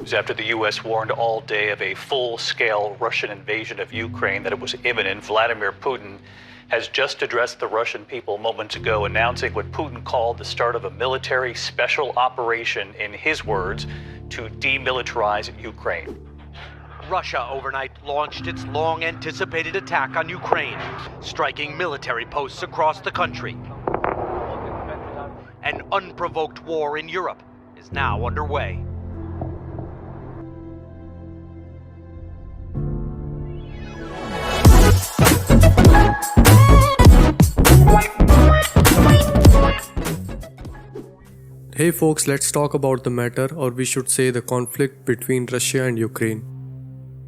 It was after the U.S. warned all day of a full-scale Russian invasion of Ukraine that it was imminent. Vladimir Putin has just addressed the Russian people moments ago, announcing what Putin called the start of a military special operation, in his words, to demilitarize Ukraine. Russia overnight launched its long-anticipated attack on Ukraine, striking military posts across the country. An unprovoked war in Europe is now underway. Hey folks, let's talk about the matter, or we should say the conflict between Russia and Ukraine.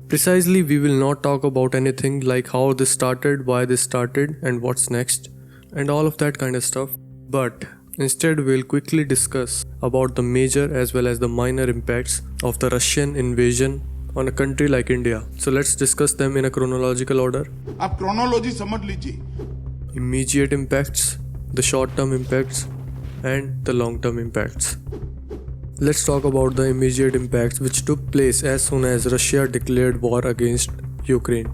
Precisely, we will not talk about anything like how this started, why this started, and what's next, and all of that kind of stuff. But instead, we'll quickly discuss about the major as well as the minor impacts of the Russian invasion on a country like India. So let's discuss them in a chronological order. आप chronology समझ लीजिए. Immediate impacts, the short-term impacts, and the long-term impacts. Let's talk about the immediate impacts which took place as soon as Russia declared war against Ukraine.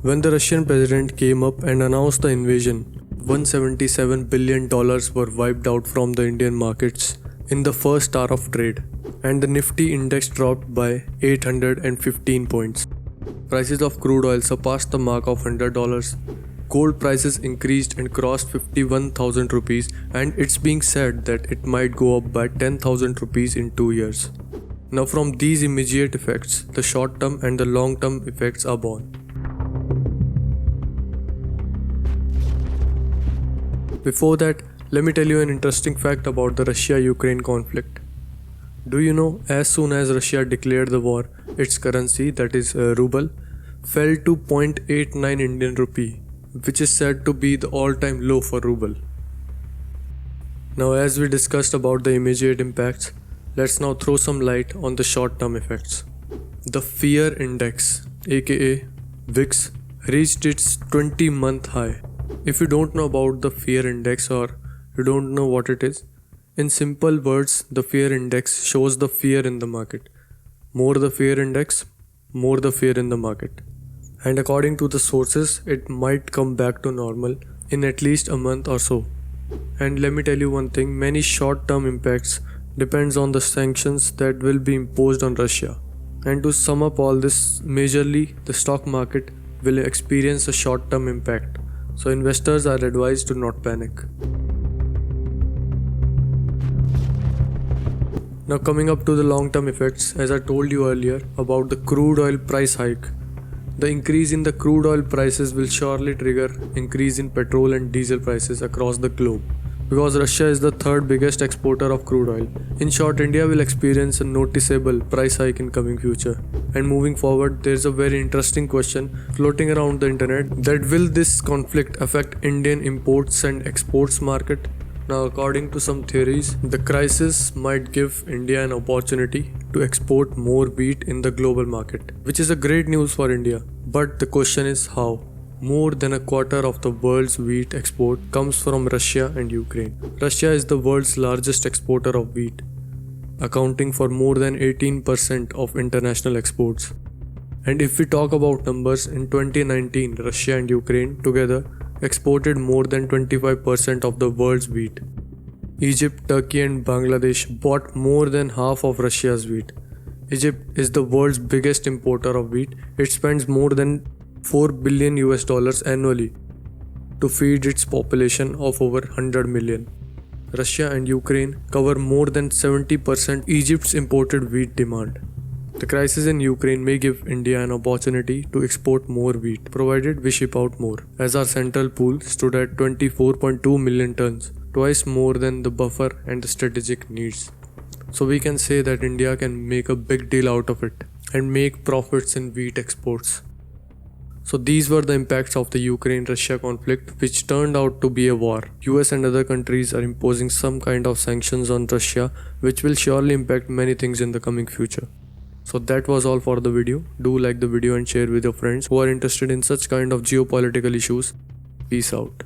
When the Russian president came up and announced the invasion, $177 billion were wiped out from the Indian markets in the first hour of trade, and the Nifty index dropped by 815 points. Prices of crude oil surpassed the mark of $100. Gold prices increased and crossed 51,000 rupees, and it's being said that it might go up by 10,000 rupees in 2 years. Now from these immediate effects, the short-term and the long-term effects are born. Before that, let me tell you an interesting fact about the Russia-Ukraine conflict. Do you know, as soon as Russia declared the war, its currency, that is ruble, fell to 0.89 Indian rupee, which is said to be the all-time low for ruble. Now, as we discussed about the immediate impacts, let's now throw some light on the short-term effects. The fear index, aka VIX, reached its 20-month high. If you don't know about the fear index, or you don't know what it is, in simple words, the fear index shows the fear in the market. More the fear index, more the fear in the market. And according to the sources, it might come back to normal in at least a month or so. And let me tell you one thing, many short-term impacts depends on the sanctions that will be imposed on Russia. And to sum up all this, majorly the stock market will experience a short-term impact. So investors are advised to not panic. Now coming up to the long-term effects, as I told you earlier about the crude oil price hike. The increase in the crude oil prices will surely trigger increase in petrol and diesel prices across the globe, because Russia is the third biggest exporter of crude oil. In short, India will experience a noticeable price hike in coming future. And moving forward, there is a very interesting question floating around the internet, that will this conflict affect Indian imports and exports market? Now, according to some theories, the crisis might give India an opportunity to export more wheat in the global market, which is a great news for India. But the question is how? More than a quarter of the world's wheat export comes from Russia and Ukraine. Russia is the world's largest exporter of wheat, accounting for more than 18% of international exports. And if we talk about numbers, in 2019, Russia and Ukraine together exported more than 25% of the world's wheat. Egypt, Turkey and Bangladesh bought more than half of Russia's wheat. Egypt is the world's biggest importer of wheat. It spends more than $4 billion annually to feed its population of over 100 million. Russia and Ukraine cover more than 70% Egypt's imported wheat demand. The crisis in Ukraine may give India an opportunity to export more wheat, provided we ship out more, as our central pool stood at 24.2 million tons, twice more than the buffer and the strategic needs. So we can say that India can make a big deal out of it and make profits in wheat exports. So these were the impacts of the Ukraine-Russia conflict, which turned out to be a war. US and other countries are imposing some kind of sanctions on Russia, which will surely impact many things in the coming future. So that was all for the video. Do like the video and share with your friends who are interested in such kind of geopolitical issues. Peace out.